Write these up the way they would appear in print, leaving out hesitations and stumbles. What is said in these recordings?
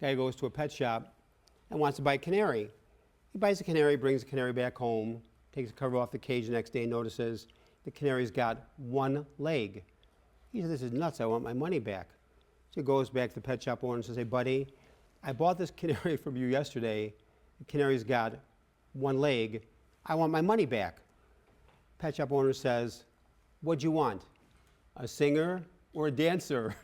Guy goes to a pet shop and wants to buy a canary. He buys a canary, brings the canary back home, takes the cover off the cage the next day, and notices the canary's got one leg. He says, "This is nuts, I want my money back." So he goes back to the pet shop owner and says, "Hey buddy, I bought this canary from you yesterday. The canary's got one leg. I want my money back." Pet shop owner says, "What'd you want? A singer or a dancer?"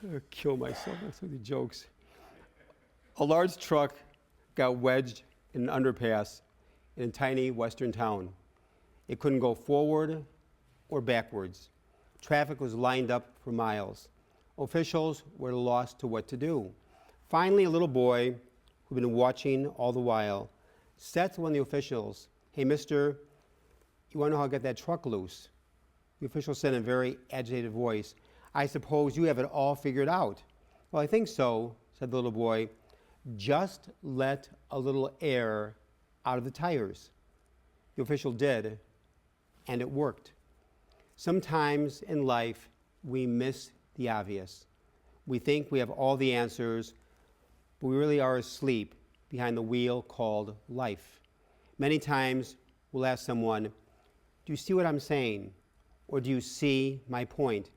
I'll kill myself with the jokes. A large truck got wedged in an underpass in a tiny western town. It couldn't go forward or backwards. Traffic was lined up for miles. Officials were lost to what to do. Finally, a little boy who'd been watching all the while said to one of the officials, "Hey, mister, you want to know how to get that truck loose?" The official said in a very agitated voice, "I suppose you have it all figured out." "Well, I think so," said the little boy. "Just let a little air out of the tires." The official did, and it worked. Sometimes in life, we miss the obvious. We think we have all the answers, but we really are asleep behind the wheel called life. Many times, we'll ask someone, "Do you see what I'm saying?" Or "Do you see my point?"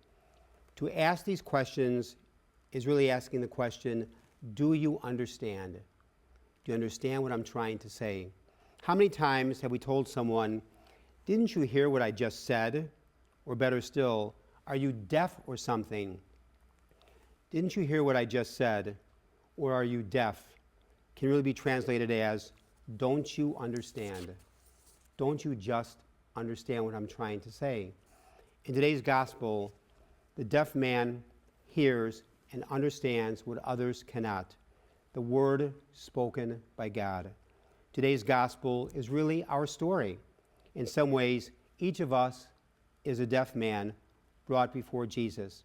To ask these questions is really asking the question, do you understand? Do you understand what I'm trying to say? How many times have we told someone, "Didn't you hear what I just said?" Or better still, "Are you deaf or something?" "Didn't you hear what I just said?" Or "Are you deaf?" can really be translated as, "Don't you understand? Don't you just understand what I'm trying to say?" In today's gospel, the deaf man hears and understands what others cannot, the word spoken by God. Today's gospel is really our story. In some ways, each of us is a deaf man brought before Jesus.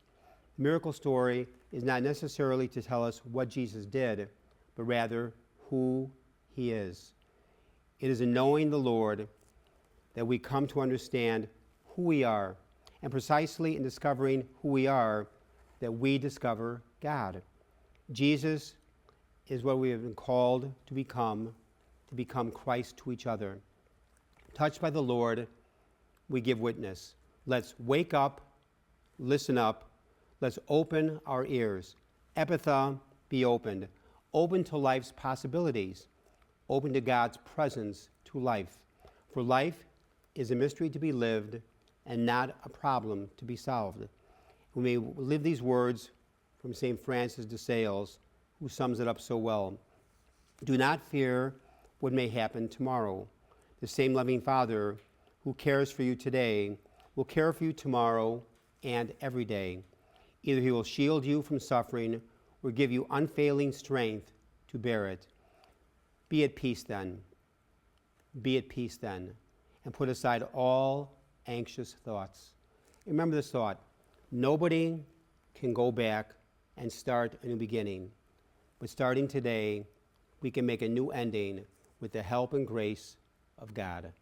The miracle story is not necessarily to tell us what Jesus did, but rather who he is. It is in knowing the Lord that we come to understand who we are, and precisely in discovering who we are, that we discover God. Jesus is what we have been called to become Christ to each other. Touched by the Lord, we give witness. Let's wake up, listen up, let's open our ears. Epitha, be opened. Open to life's possibilities. Open to God's presence to life. For life is a mystery to be lived and not a problem to be solved. We may live these words from St. Francis de Sales, who sums it up so well. Do not fear what may happen tomorrow. The same loving Father who cares for you today will care for you tomorrow and every day. Either he will shield you from suffering or give you unfailing strength to bear it. Be at peace then. Be at peace then, and put aside all anxious thoughts. Remember this thought: nobody can go back and start a new beginning, but starting today, we can make a new ending with the help and grace of God.